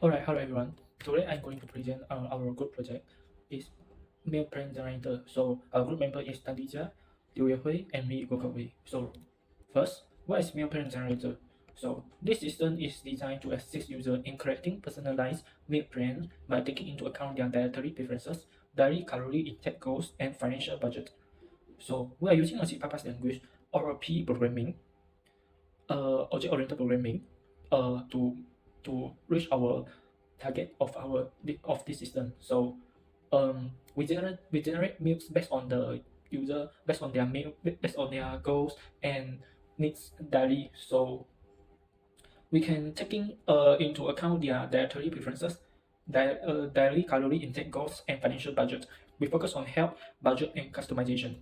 Alright, hello everyone. Today I'm going to present our group project. It's meal plan generator. So our group member is LI JIA, Liu Yue Hui, and me, GOH KOK WEI. So first, what is meal plan generator? So this system is designed to assist users in creating personalized meal plans by taking into account their dietary preferences, daily calorie intake goals, and financial budget. So we are using a C++ language or a P programming, object-oriented programming, to reach our target of this system. So we generate meals based on the user, based on their goals and needs daily. So we can taking into account their dietary preferences, daily calorie intake goals, and financial budget. We focus on health, budget, and customization.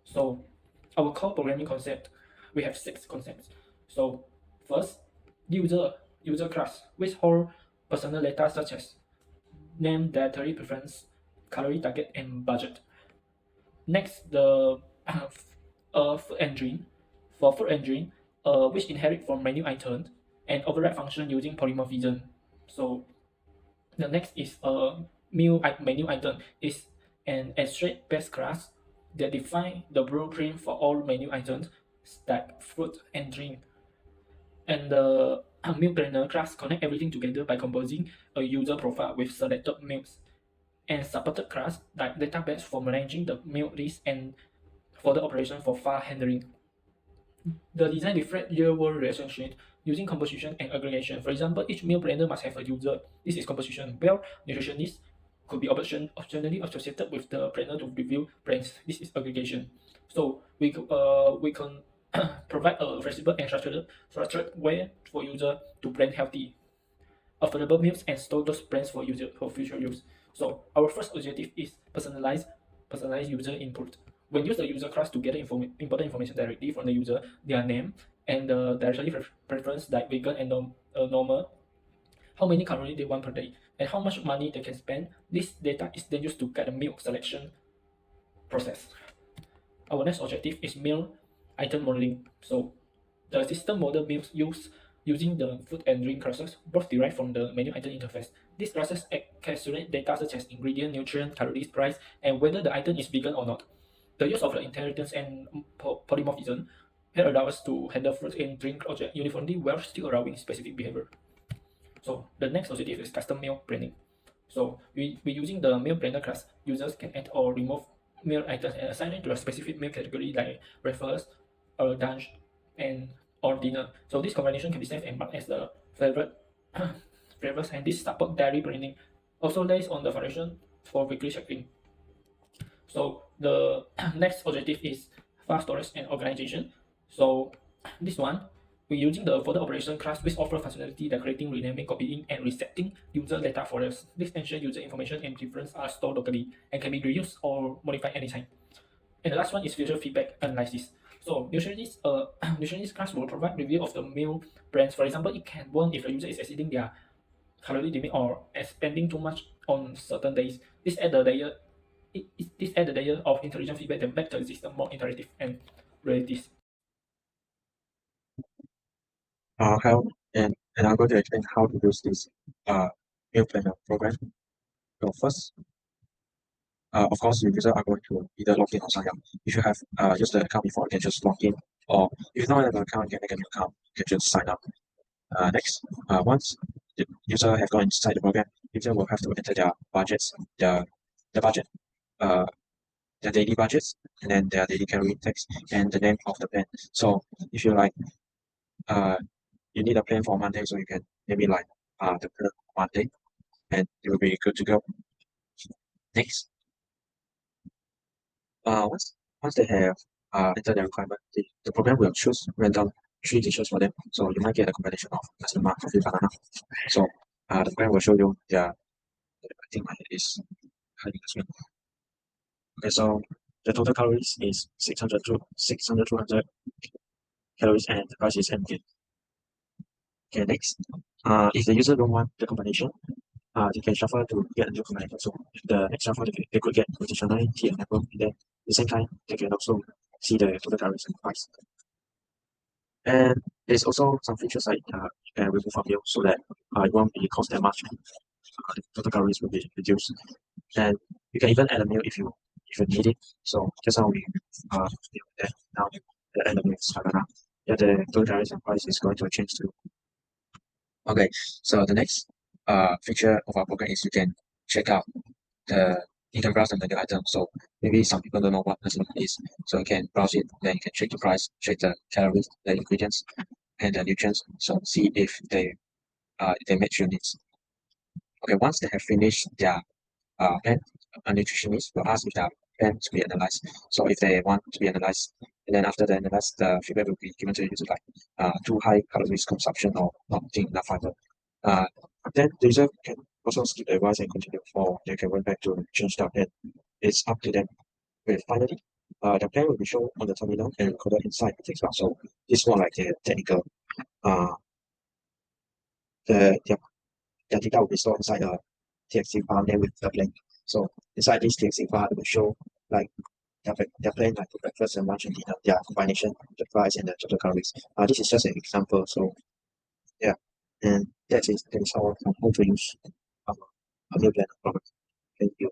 So our core programming concept, we have 6 concepts. So first, user class, which hold personal data such as name, dietary preference, calorie target, and budget. Next, the food engine. For food engine, which inherit from menu item and override function using polymorphism. So the next is menu item is an abstract-based class that define the blueprint for all menu items like fruit and drink. And the meal planner class connect everything together by composing a user profile with selected meals, and supported class like database for managing the meal list and further operation for file handling. The design reflects real-world relationship using composition and aggregation. For example, each meal planner must have a user. This is composition, where nutritionists could be optionally associated with the planner to review plans. This is aggregation. So we can provide a flexible and structured way for user to plan healthy, affordable meals and store those plans for future use. So our first objective is personalized user input. When use the user class to get important information directly from the user, their name and the dietary preference like vegan and normal, how many calories they want per day, and how much money they can spend. This data is then used to guide the meal selection process. Our next objective is meal item modeling. So the system model meals using the food and drink classes, both derived from the menu item interface. These classes encapsulate data such as ingredient, nutrient, calories, price, and whether the item is vegan or not. The use of the inheritance and polymorphism here allows us to handle fruit and drink object uniformly while still allowing specific behavior. So the next objective is custom meal planning. So we using the meal planner class, users can add or remove meal items and assign it to a specific meal category like breakfast, or lunch, and or dinner. So this combination can be saved and marked as the favorite flavors, and this support daily planning. Also lays on the foundation for weekly checking. So the next objective is file storage and organization. So this one, we're using the folder operation class which offer functionality like creating, renaming, copying, and resetting user data folders. This ensures user information and preferences are stored locally and can be reused or modified anytime. And the last one is future feedback analysis. So nutritionist class will provide review of the meal plans. For example, it can warn if the user is exceeding their calorie limit or spending too much on certain days. This add the layer of intelligent feedback that make the system more interactive and relative. How and I'm going to explain how to use this meal planner program. So first, of course, your user are going to either log in or sign up. If you have used the account before, you can just log in, or if you don't have an account, you can make a new account. You can just sign up. Next, once the user have gone inside the program, user will have to enter their budgets, the budget, uh, their daily budgets, and then their daily calorie intakes, and the name of the plan. So if you like, you need a plan for Monday, so you can maybe like the plan Monday, and you will be good to go. Next, once they have entered their requirement, the program will choose random 3 dishes for them. So you might get a combination of custard mark, coffee, banana. So the program will show you their, I think my head is hiding the screen. Okay, so the total calories is 600 to 200 calories, and the price is empty. Okay, next, if the user don't want the combination, they can shuffle to get a new combination. So the next shuffle they could get position 9, tea, and apple, and then at the same time they can also see the total calories and price. And there's also some features like you can remove a meal so that it won't be cost that much. The total calories will be reduced. And you can even add a meal if you need it. So just how we deal with that now the enemy is banana. Yeah, the total calories and price is going to change too. Okay, so the next feature of our program is you can check out the you can browse the menu item. So maybe some people don't know what nasi lemak is. So you can browse it, then you can check the price, check the calories, the ingredients, and the nutrients. So see if they match your needs. Okay, once they have finished their plan, a nutritionist will ask if their plan to be analyzed. So if they want to be analyzed, and then after the analysis, the feedback will be given to the user like too high calories consumption or not eating enough fiber. Uh, then the user can also skip the advice and continue, or they can went back to change the plan. It's up to them. Okay, finally, the plan will be shown on the terminal and recorded inside the text box. So this is more like a technical. Uh, the data will be stored inside a TXT file named with the plan. So inside this TXT file, it will show like their plan like the breakfast and lunch and dinner, their combination, the price and the total calories. This is just an example. So yeah, and that is how to use a meal planner product. Thank you.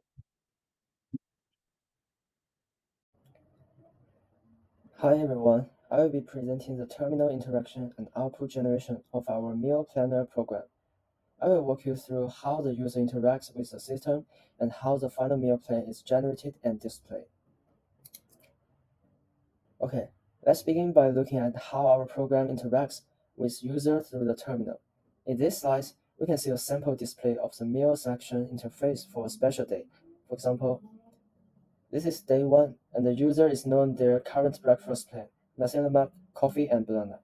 Hi everyone, I will be presenting the terminal interaction and output generation of our meal planner program. I will walk you through how the user interacts with the system and how the final meal plan is generated and displayed. Okay, let's begin by looking at how our program interacts with user through the terminal. In this slide, we can see a sample display of the meal selection interface for a special day. For example, this is day 1, and the user is known their current breakfast plan, nasi lemak, coffee, and banana.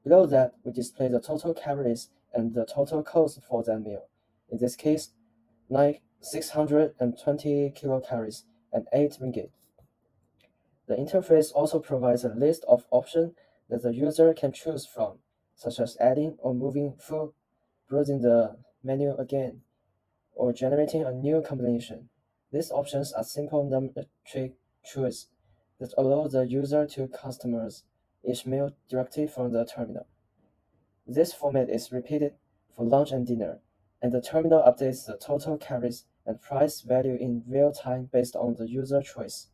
Below that, we display the total calories and the total cost for that meal. In this case, 620 kilocalories and 8 ringgit. The interface also provides a list of options that the user can choose from, such as adding or moving food, browsing the menu again, or generating a new combination. These options are simple numeric choice that allow the user to customize each meal directly from the terminal. This format is repeated for lunch and dinner, and the terminal updates the total calories and price value in real time based on the user choice.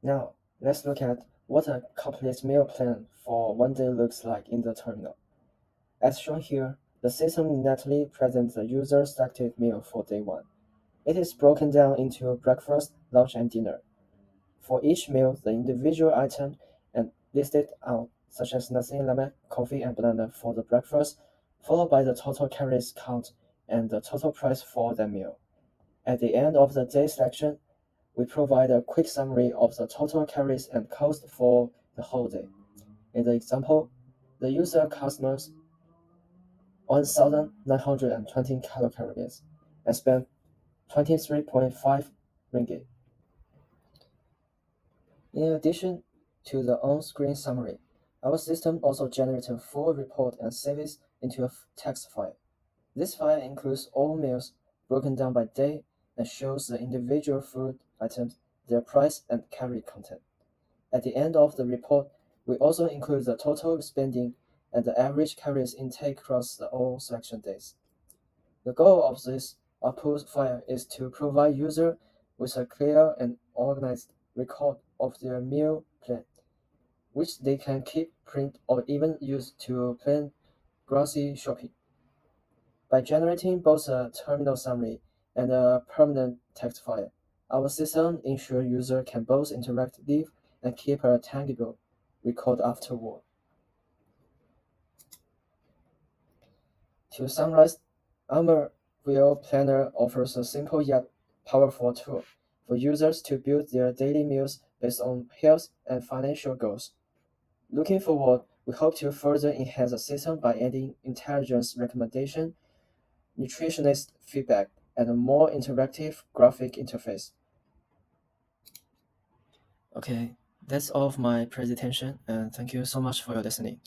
Now, let's look at what a complete meal plan for one day looks like in the terminal. As shown here, the system neatly presents the user selected meal for day 1. It is broken down into breakfast, lunch, and dinner. For each meal, the individual item and listed out, such as nasi lemak, coffee, and banana for the breakfast, followed by the total calories count and the total price for that meal. At the end of the day selection, we provide a quick summary of the total calories and cost for the whole day. In the example, the user consumes 1,920 kilocalories and spent 23.5 ringgit. In addition to the on-screen summary, our system also generates a full report and saves it into a text file. This file includes all meals broken down by day and shows the individual food items, their price, and calorie content. At the end of the report, we also include the total spending and the average calories intake across the all selection days. The goal of this output file is to provide users with a clear and organized record of their meal plan, which they can keep, print, or even use to plan grocery shopping. By generating both a terminal summary and a permanent text file, our system ensures users can both interact with and keep a tangible record afterward. To summarize, our Meal Planner offers a simple yet powerful tool for users to build their daily meals based on health and financial goals. Looking forward, we hope to further enhance the system by adding intelligence recommendation, nutritionist feedback, and a more interactive graphic interface. Okay, that's all of my presentation, and thank you so much for your listening.